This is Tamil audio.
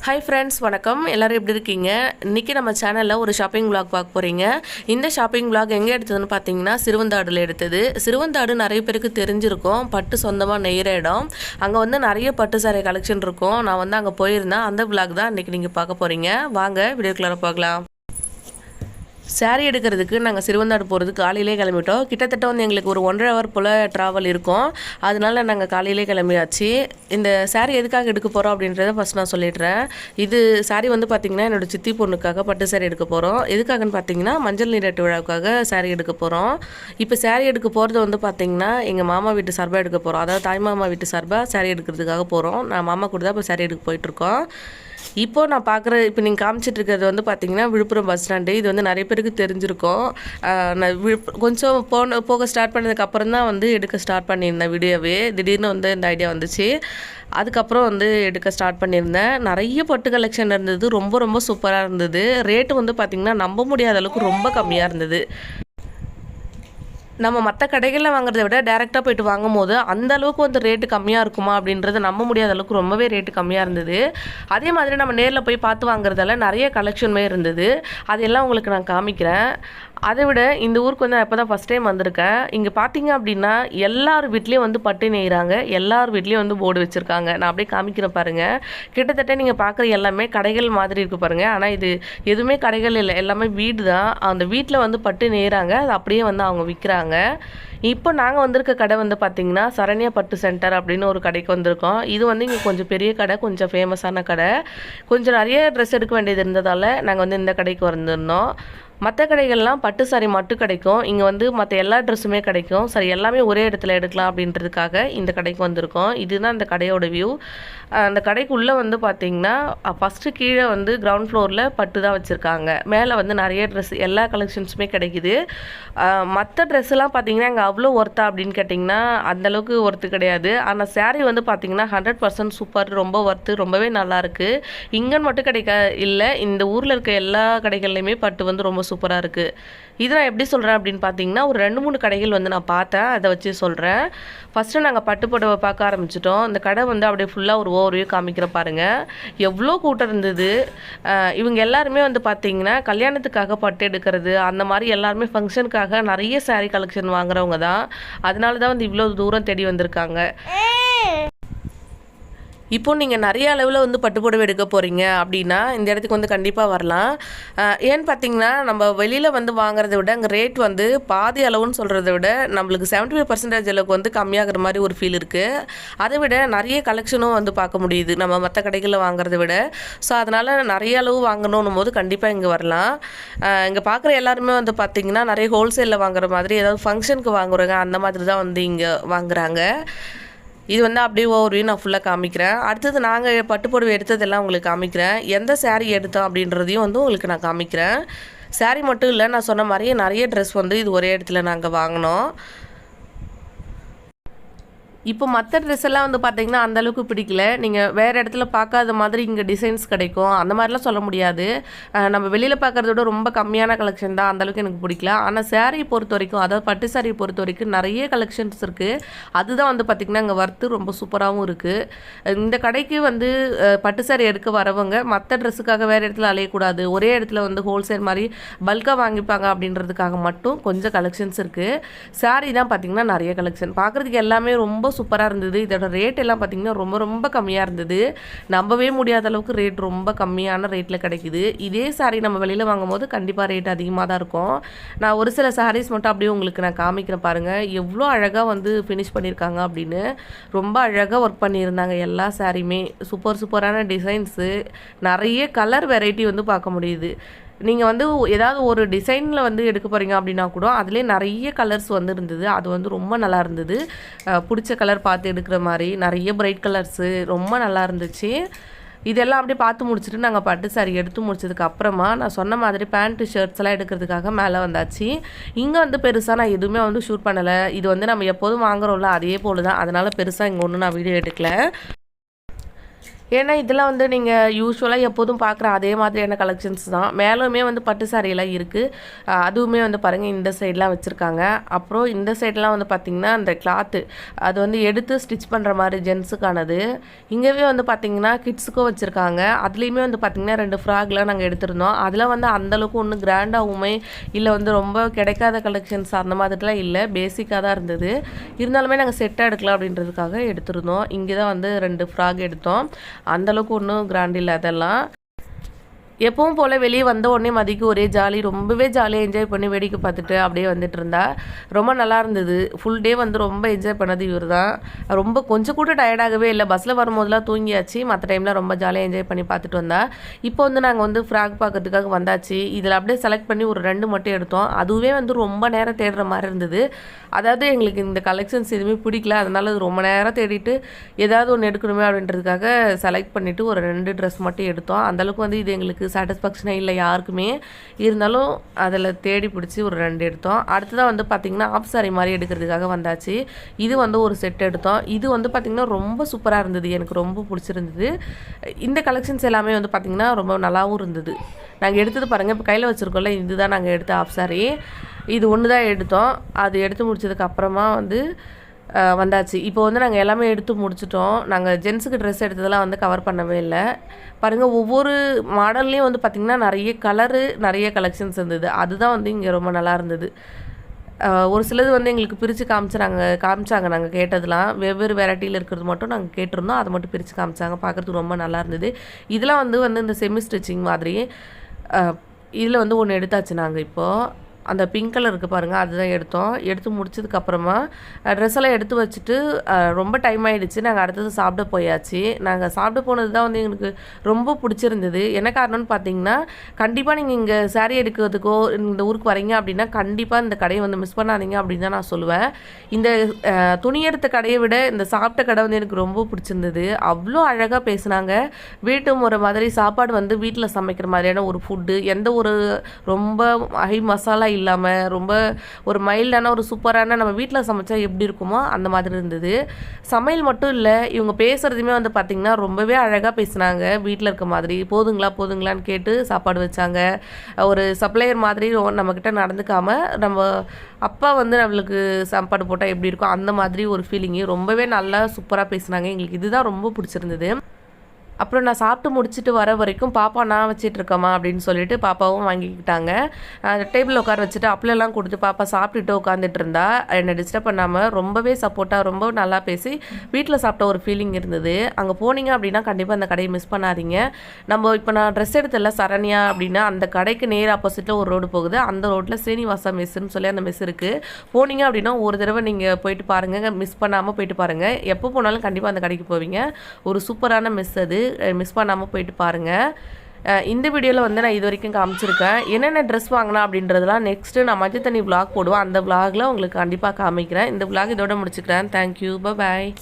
Hi friends, வணக்கம். எல்லாரும் எப்படி இருக்கீங்க? இன்னைக்கு நம்ம சேனல்ல ஒரு ஷாப்பிங் vlog பார்க்க போறீங்க. இந்த ஷாப்பிங் vlog எங்க எடுத்ததுன்னு பாத்தீங்கன்னா சிறுவந்தாடுல எடுத்தது. சிறுவந்தாடு நிறைய பேருக்கு தெரிஞ்சிருக்கும். பட்டு சொந்தமா நெய்யற இடம். அங்க வந்து நிறைய பட்டு சாரி கலெக்ஷன் இருக்கும். நான் வந்து அங்க போயிருந்தேன். அந்த vlog தான் இன்னைக்கு நீங்க பார்க்க போறீங்க. வாங்க வீடியோக்குள்ள போகலாம். சாரி எடுக்கிறதுக்கு நாங்கள் சிறுவந்தாடு போகிறது காலையிலே கிளம்பிட்டோம். கிட்டத்தட்ட வந்து எங்களுக்கு ஒரு 1.5 hour போல் ட்ராவல் இருக்கும். அதனால நாங்கள் காலையிலே கிளம்பியாச்சு. இந்த சாரி எதுக்காக எடுக்க போகிறோம் அப்படின்றத ஃபஸ்ட் நான் சொல்லிடுறேன். இது சாரி வந்து பார்த்திங்கன்னா என்னோடய சித்தி பொண்ணுக்காக பட்டு சாரி எடுக்க போகிறோம். எதுக்காகன்னு பார்த்தீங்கன்னா மஞ்சள் நீராட்டு விழாவுக்காக சாரி எடுக்க போகிறோம். இப்போ சாரி எடுக்க போகிறது வந்து பார்த்திங்கன்னா எங்கள் மாமா வீட்டு சார்பாக எடுக்க போகிறோம். அதாவது தாய் மாமா வீட்டு சார்பாக சாரி எடுக்கிறதுக்காக போகிறோம். நான் மாமா கூட தான் இப்போ சாரி எடுக்க போயிட்டுருக்கோம். இப்போது நான் பார்க்குற இப்போ நீங்கள் காமிச்சிட்டு இருக்கிறது வந்து பார்த்திங்கன்னா விழுப்புரம் பஸ் ஸ்டாண்டு. இது வந்து நிறைய பேருக்கு தெரிஞ்சிருக்கும். நான் கொஞ்சம் போக ஸ்டார்ட் பண்ணதுக்கப்புறம் தான் வந்து எடுக்க ஸ்டார்ட் பண்ணியிருந்தேன் வீடியோவே. திடீர்னு வந்து இந்த ஐடியா வந்துச்சு. அதுக்கப்புறம் வந்து எடுக்க ஸ்டார்ட் பண்ணியிருந்தேன். நிறைய பட்டு கலெக்ஷன் இருந்தது. ரொம்ப ரொம்ப சூப்பராக இருந்தது. ரேட்டு வந்து பார்த்திங்கன்னா நம்ப முடியாத அளவுக்கு ரொம்ப கம்மியாக இருந்தது. நம்ம மற்ற கடைகளில் வாங்குறத விட டேரெக்டாக போய்ட்டு வாங்கும் போது அந்த அளவுக்கு வந்து ரேட்டு கம்மியாக இருக்குமா அப்படின்றது நம்ப முடியாத அளவுக்கு ரொம்பவே ரேட்டு கம்மியாக இருந்தது. அதே மாதிரி நம்ம நேரில் போய் பார்த்து வாங்குறதால நிறைய கலெக்ஷனுமே இருந்தது. அதெல்லாம் உங்களுக்கு நான் காமிக்கிறேன். அதை விட இந்த ஊருக்கு வந்து நான் இப்போ தான் ஃபஸ்ட் டைம் வந்திருக்கேன். இங்கே பார்த்தீங்க அப்படின்னா எல்லார் வீட்லேயும் வந்து பட்டு நெய்கிறாங்க. எல்லார் வீட்லேயும் வந்து போர்டு வச்சுருக்காங்க. நான் அப்படியே காமிக்கிறேன் பாருங்கள். கிட்டத்தட்ட நீங்கள் பார்க்குற எல்லாமே கடைகள் மாதிரி இருக்குது பாருங்கள். ஆனால் இது எதுவுமே கடைகள் இல்லை, எல்லாமே வீடு தான். அந்த வீட்டில் வந்து பட்டு நெய்கிறாங்க. அது அப்படியே வந்து அவங்க விற்கிறாங்க. இப்போ நாங்கள் வந்திருக்க கடை வந்து பார்த்திங்கன்னா சரண்யா பட்டு சென்டர் அப்படின்னு ஒரு கடைக்கு வந்திருக்கோம். இது வந்து இங்கே கொஞ்சம் பெரிய கடை, கொஞ்சம் ஃபேமஸான கடை. கொஞ்சம் நிறைய ட்ரெஸ் எடுக்க வேண்டியது இருந்ததால் நாங்கள் வந்து இந்த கடைக்கு வந்திருந்தோம். மற்ற கடைகள்லாம் பட்டு சாரி மட்டும் கிடைக்கும். இங்கே வந்து மற்ற எல்லா ட்ரெஸ்ஸுமே கிடைக்கும். சரி, எல்லாமே ஒரே இடத்துல எடுக்கலாம் அப்படின்றதுக்காக இந்த கடைக்கு வந்திருக்கோம். இதுதான் இந்த கடையோட வியூ. அந்த கடைக்குள்ளே வந்து பார்த்திங்கன்னா ஃபஸ்ட்டு கீழே வந்து கிரவுண்ட் ஃப்ளோரில் பட்டு தான் வச்சுருக்காங்க. மேலே வந்து நிறைய ட்ரெஸ் எல்லா கலெக்ஷன்ஸுமே கிடைக்குது. மற்ற ட்ரெஸ்ஸெல்லாம் பார்த்திங்கன்னா இங்கே அவ்வளோ ஒர்த்தா அப்படின்னு கேட்டிங்கன்னா அந்தளவுக்கு ஒர்த்து கிடையாது. ஆனால் சாரீ வந்து பார்த்திங்கன்னா 100% சூப்பர், ரொம்ப ஒர்த்து, ரொம்பவே நல்லாயிருக்கு. இங்கன்னு மட்டும் இல்லை, இந்த ஊரில் இருக்க எல்லா கடைகள்லையுமே பட்டு வந்து ரொம்ப சூப்பராக இருக்குது. இது நான் எப்படி சொல்கிறேன் அப்படின்னு பார்த்தீங்கன்னா ஒரு 2-3 கடைகள் வந்து நான் பார்த்தேன். அதை வச்சு சொல்கிறேன். ஃபஸ்ட்டு நாங்கள் பட்டு புடவை பார்க்க ஆரம்பிச்சிட்டோம். இந்த கடை வந்து அப்படியே ஃபுல்லாக ஒரு ஓவர்வியூ காமிக்கிற பாருங்கள். எவ்வளோ கூட்டம் இருந்தது. இவங்க எல்லாருமே வந்து பார்த்திங்கன்னா கல்யாணத்துக்காக பட்டு எடுக்கிறது, அந்த மாதிரி எல்லாருமே ஃபங்க்ஷனுக்காக நிறைய சாரீ கலெக்ஷன் வாங்குறவங்க தான். அதனால தான் வந்து இவ்வளோ தூரம் தேடி வந்திருக்காங்க. இப்போ நீங்கள் நிறைய அளவில் வந்து பட்டு புடவை எடுக்க போகிறீங்க அப்படின்னா இந்த இடத்துக்கு வந்து கண்டிப்பாக வரலாம். ஏன்னு பார்த்தீங்கன்னா நம்ம வெளியில் வந்து வாங்குறத விட அங்கே ரேட் வந்து பாதி அளவுன்னு சொல்கிறத விட நம்மளுக்கு 75% அளவுக்கு வந்து கம்மியாகிற மாதிரி ஒரு ஃபீல் இருக்குது. அதை விட நிறைய கலெக்ஷனும் வந்து பார்க்க முடியுது நம்ம மற்ற கடைகளில் வாங்குறத விட. ஸோ அதனால் நிறைய அளவு வாங்கணும் போது கண்டிப்பாக இங்கே வரலாம். இங்கே பார்க்குற எல்லாருமே வந்து பார்த்திங்கன்னா நிறைய ஹோல்சேலில் வாங்குற மாதிரி, ஏதாவது ஃபங்க்ஷனுக்கு வாங்குறாங்க அந்த மாதிரி தான் வந்து இங்கே வாங்குறாங்க. இது வந்து அப்படியே ஓவர்வியூ நான் ஃபுல்லாக காமிக்கிறேன். அடுத்தது நாங்கள் பட்டு புடவை எடுத்ததெல்லாம் உங்களுக்கு காமிக்கிறேன். எந்த சாரீ எடுத்தோம் அப்படின்றதையும் வந்து உங்களுக்கு நான் காமிக்கிறேன். சாரீ மட்டும் இல்லை, நான் சொன்ன மாதிரியே நிறைய ட்ரெஸ் வந்து இது ஒரே இடத்துல நாங்கள் வாங்கினோம். இப்போ மற்ற ட்ரெஸ் எல்லாம் வந்து பார்த்திங்கன்னா அந்தளவுக்கு பிடிக்கல. நீங்கள் வேறு இடத்துல பார்க்காத மாதிரி இங்கே டிசைன்ஸ் கிடைக்கும் அந்த மாதிரிலாம் சொல்ல முடியாது. நம்ம வெளியில் பார்க்குறத விட ரொம்ப கம்மியான கலெக்ஷன் தான். அந்தளவுக்கு எனக்கு பிடிக்கல. ஆனால் சாரியை பொறுத்த வரைக்கும், அதாவது பட்டு சாரியை பொறுத்த வரைக்கும் நிறைய கலெக்ஷன்ஸ் இருக்குது. அதுதான் வந்து பார்த்திங்கன்னா இங்கே ஒர்த்து ரொம்ப சூப்பராகவும் இருக்குது. இந்த கடைக்கு வந்து பட்டு சாரி எடுக்க வரவங்க மற்ற ட்ரெஸ்ஸுக்காக வேறு இடத்துல அலையக்கூடாது. ஒரே இடத்துல வந்து ஹோல்சேல் மாதிரி பல்காக வாங்கிப்பாங்க அப்படின்றதுக்காக மட்டும் கொஞ்சம் கலெக்ஷன்ஸ் இருக்குது. சாரி தான் பார்த்திங்கன்னா நிறைய கலெக்ஷன். பார்க்குறதுக்கு எல்லாமே ரொம்ப சூப்பராக இருந்தது. இதோட ரேட் எல்லாம் பார்த்திங்கன்னா ரொம்ப ரொம்ப கம்மியாக இருந்தது. நம்பவே முடியாத அளவுக்கு ரேட் ரொம்ப கம்மியான ரேட்டில் கிடைக்குது. இதே சாரீ நம்ம வெளியில் வாங்கும் போது கண்டிப்பாக ரேட் அதிகமாக தான் இருக்கும். நான் ஒரு சில சாரீஸ் மட்டும் அப்படியே உங்களுக்கு நான் காமிக்கிறேன் பாருங்கள். எவ்வளோ அழகாக வந்து ஃபினிஷ் பண்ணியிருக்காங்க அப்படின்னு. ரொம்ப அழகாக ஒர்க் பண்ணியிருந்தாங்க. எல்லா சாரியுமே சூப்பரான டிசைன்ஸு, நிறைய கலர் வெரைட்டி வந்து பார்க்க முடியுது. நீங்கள் வந்து ஏதாவது ஒரு டிசைனில் வந்து எடுக்க போகிறீங்க அப்படின்னா கூட அதுலேயே நிறைய கலர்ஸ் வந்து இருந்தது. அது வந்து ரொம்ப நல்லா இருந்தது. பிடிச்ச கலர் பார்த்து எடுக்கிற மாதிரி நிறைய பிரைட் கலர்ஸு ரொம்ப நல்லா இருந்துச்சு. இதெல்லாம் அப்படியே பார்த்து முடிச்சுட்டு நாங்கள் பட்டு சாரி எடுத்து முடிச்சதுக்கு அப்புறமா நான் சொன்ன மாதிரி பேண்ட்டு ஷர்ட்ஸ் எல்லாம் எடுக்கிறதுக்காக மேலே வந்தாச்சு. இங்கே வந்து பெருசாக நான் எதுவுமே வந்து ஷூட் பண்ணலை. இது வந்து நம்ம எப்போதும் வாங்குறோம்ல அதே போல் தான். அதனால் பெருசாக இங்கே ஒன்றும் நான் வீடியோ எடுக்கல. ஏன்னா இதெல்லாம் வந்து நீங்கள் யூஸ்வலாக எப்போதும் பார்க்குற அதே மாதிரியான கலெக்ஷன்ஸ் தான். மேலுமே வந்து பட்டு சாரியெல்லாம் இருக்குது. அதுவுமே வந்து பாருங்கள் இந்த சைட்லாம் வச்சுருக்காங்க. அப்புறம் இந்த சைட்லாம் வந்து பார்த்திங்கன்னா அந்த கிளாத்து அது வந்து எடுத்து ஸ்டிச் பண்ணுற மாதிரி ஜென்ஸுக்கானது. இங்கேவே வந்து பார்த்திங்கன்னா கிட்ஸுக்கும் வச்சுருக்காங்க. அதுலேயுமே வந்து பார்த்திங்கன்னா 2 ஃப்ராக்லாம் நாங்கள் எடுத்திருந்தோம். அதில் வந்து அந்தளவுக்கு ஒன்றும் கிராண்டாகவுமே இல்லை வந்து ரொம்ப கிடைக்காத கலெக்ஷன்ஸ் அந்த மாதிரிலாம் இல்லை, பேசிக்காக தான் இருந்தது. இருந்தாலுமே நாங்கள் செட்டாக எடுக்கலாம் அப்படின்றதுக்காக எடுத்திருந்தோம். இங்கே தான் வந்து 2 ஃப்ராக் எடுத்தோம். அந்தளவுக்கு ஒன்றும் கிராண்ட் இல்லை அதெல்லாம். எப்பவும் போல் வெளியே வந்த உடனே மதிக்கு ஒரே ஜாலி, ரொம்பவே ஜாலியாக என்ஜாய் பண்ணி வேடிக்கை பார்த்துட்டு அப்படியே வந்துட்டு இருந்தா. ரொம்ப நல்லா இருந்தது. ஃபுல் டே வந்து ரொம்ப என்ஜாய் பண்ணது இவர் தான். ரொம்ப கொஞ்சம் கூட டயர்டாகவே இல்லை. பஸ்ஸில் வரும்போதெல்லாம் தூங்கியாச்சு, மற்ற டைமில் ரொம்ப ஜாலியாக என்ஜாய் பண்ணி பார்த்துட்டு வந்தா. இப்போ வந்து நாங்கள் வந்து ஃப்ராக் பார்க்கறதுக்காக வந்தாச்சு. இதில் அப்படியே செலக்ட் பண்ணி ஒரு 2 மட்டும் எடுத்தோம். அதுவே வந்து ரொம்ப நேரம் தேடுற மாதிரி இருந்தது. அதாவது எங்களுக்கு இந்த கலெக்ஷன்ஸ் எதுவுமே பிடிக்கல, அதனால அது ரொம்ப நேரம் தேடிட்டு ஏதாவது ஒன்று எடுக்கணுமே அப்படின்றதுக்காக செலக்ட் பண்ணிவிட்டு ஒரு 2 ட்ரெஸ் மட்டும் எடுத்தோம். அந்தளவுக்கு வந்து இது எங்களுக்கு சாட்டிஸ்ஃபேக்ஷனாக இல்லை யாருக்குமே. இருந்தாலும் அதில் தேடி பிடிச்சி ஒரு 2 எடுத்தோம். அடுத்ததாக வந்து பார்த்திங்கன்னா ஆஃப் சாரி மாதிரி எடுக்கிறதுக்காக வந்தாச்சு. இது வந்து ஒரு செட் எடுத்தோம். இது வந்து பார்த்திங்கன்னா ரொம்ப சூப்பராக இருந்தது, எனக்கு ரொம்ப பிடிச்சிருந்தது. இந்த கலெக்ஷன்ஸ் எல்லாமே வந்து பார்த்திங்கன்னா ரொம்ப நல்லாவும் இருந்தது. நாங்கள் எடுத்தது பாருங்கள், இப்போ கையில் வச்சுருக்கோம்ல, இதுதான் நாங்கள் எடுத்த ஆஃப் சாரி. இது ஒன்று தான் எடுத்தோம். அது எடுத்து முடிச்சதுக்கப்புறமா வந்து வந்தாச்சு. இப்போ வந்து நாங்கள் எல்லாமே எடுத்து முடிச்சிட்டோம். நாங்கள் ஜென்ஸுக்கு ட்ரெஸ் எடுத்ததெல்லாம் வந்து கவர் பண்ணவே இல்லை. பாருங்கள், ஒவ்வொரு மாடல்லையும் வந்து பார்த்திங்கன்னா நிறைய கலரு, நிறைய கலெக்ஷன்ஸ் இருந்தது. அதுதான் வந்து இங்கே ரொம்ப நல்லா இருந்தது. ஒரு சிலது வந்து எங்களுக்கு பிரித்து காமிச்சாங்க நாங்கள் கேட்டதெல்லாம். வெவ்வேறு வெரைட்டியில் இருக்கிறது மட்டும் நாங்கள் கேட்டிருந்தோம். அதை மட்டும் பிரித்து காமிச்சாங்க. பார்க்குறதுக்கு ரொம்ப நல்லா இருந்தது. இதெல்லாம் வந்து இந்த செமி ஸ்டிச்சிங் மாதிரி. இதில் வந்து ஒன்று எடுத்தாச்சு நாங்கள் இப்போது. அந்த பிங்க் கலர் இருக்குது பாருங்கள், அதுதான் எடுத்தோம். எடுத்து முடிச்சதுக்கப்புறமா ட்ரெஸ் எல்லாம் எடுத்து வச்சுட்டு ரொம்ப டைம் ஆகிடுச்சு. நாங்கள் அடுத்தது சாப்பிட போயாச்சு. நாங்கள் சாப்பிட போனது தான் வந்து எங்களுக்கு ரொம்ப பிடிச்சிருந்தது. என்ன காரணம்னு பார்த்தீங்கன்னா, கண்டிப்பாக நீங்கள் இங்கே சாரீ எடுக்கிறதுக்கோ இந்த ஊருக்கு வரீங்க அப்படின்னா கண்டிப்பாக இந்த கடையை வந்து மிஸ் பண்ணாதீங்க அப்படின்னு தான் நான் சொல்லுவேன். இந்த துணி எடுத்த கடையை விட இந்த சாப்பிட்ட கடை வந்து எனக்கு ரொம்ப பிடிச்சிருந்தது. அவ்வளோ அழகாக பேசுனாங்க. வீட்டு முறை மாதிரி சாப்பாடு வந்து வீட்டில் சமைக்கிற மாதிரியான ஒரு ஃபுட்டு, எந்த ஒரு ரொம்ப ஹை மசாலா இல்லாமல் ரொம்ப ஒரு மைல்டான ஒரு சூப்பரான நம்ம வீட்டில் சமைச்சா எப்படி இருக்குமோ அந்த மாதிரி இருந்தது. சமையல் மட்டும் இல்லை, இவங்க பேசுகிறதுமே வந்து பார்த்திங்கன்னா ரொம்பவே அழகாக பேசுனாங்க. வீட்டில் இருக்க மாதிரி போதுங்களான்னு கேட்டு சாப்பாடு வச்சாங்க. ஒரு சப்ளையர் மாதிரி நம்மக்கிட்ட நடந்துக்காமல் நம்ம அப்பா வந்து நம்மளுக்கு சாப்பாடு போட்டால் எப்படி இருக்கும் அந்த மாதிரி ஒரு ஃபீலிங்கு. ரொம்பவே நல்லா சூப்பராக பேசுனாங்க. எங்களுக்கு இதுதான் ரொம்ப பிடிச்சிருந்தது. அப்புறம் நான் சாப்பிட்டு முடிச்சுட்டு வர வரைக்கும் பாப்பா நான் வச்சிட்ருக்கம்மா அப்படின்னு சொல்லிட்டு பாப்பாவும் வாங்கிக்கிட்டாங்க. டேபிள் உட்கார வச்சுட்டு அப்பளெல்லாம் கொடுத்து பாப்பா சாப்பிட்டுட்டு உட்காந்துட்டு இருந்தா. என்னை டிஸ்டர்ப் பண்ணாமல் ரொம்பவே சப்போர்ட்டாக ரொம்ப நல்லா பேசி வீட்டில் சாப்பிட்ட ஒரு ஃபீலிங் இருந்தது. அங்கே போனீங்க அப்படின்னா கண்டிப்பாக அந்த கடையை மிஸ் பண்ணாதீங்க. நம்ம இப்போ நான் ட்ரெஸ் எடுத்தல சரண்யா அப்படின்னா அந்த கடைக்கு நேர் ஆப்போசிட்டில் ஒரு ரோடு போகுது. அந்த ரோட்டில் ஸ்ரீனிவாசா மெஸ்ஸுன்னு சொல்லி அந்த மெஸ் இருக்குது. போனீங்க அப்படின்னா ஒரு தடவை நீங்கள் போயிட்டு பாருங்கள், மிஸ் பண்ணாமல் போயிட்டு பாருங்கள். எப்போ போனாலும் கண்டிப்பாக அந்த கடைக்கு போவீங்க. ஒரு சூப்பரான மெஸ் அது, மிஸ் பண்ணாமல் போயிட்டு பாருங்கள். இந்த வீடியோவில் வந்து நான் இது வரைக்கும் காமிச்சிருக்கேன். என்னென்ன ட்ரெஸ் வாங்கினா அப்படின்றதெல்லாம் நெக்ஸ்ட்டு நான் மஞ்சள் தண்ணி விளாக் போடுவேன். அந்த விளாகில் உங்களுக்கு கண்டிப்பாக காமிக்கிறேன். இந்த விளாக் இதோட முடிச்சுக்கிறேன். தேங்க்யூ, பாய்.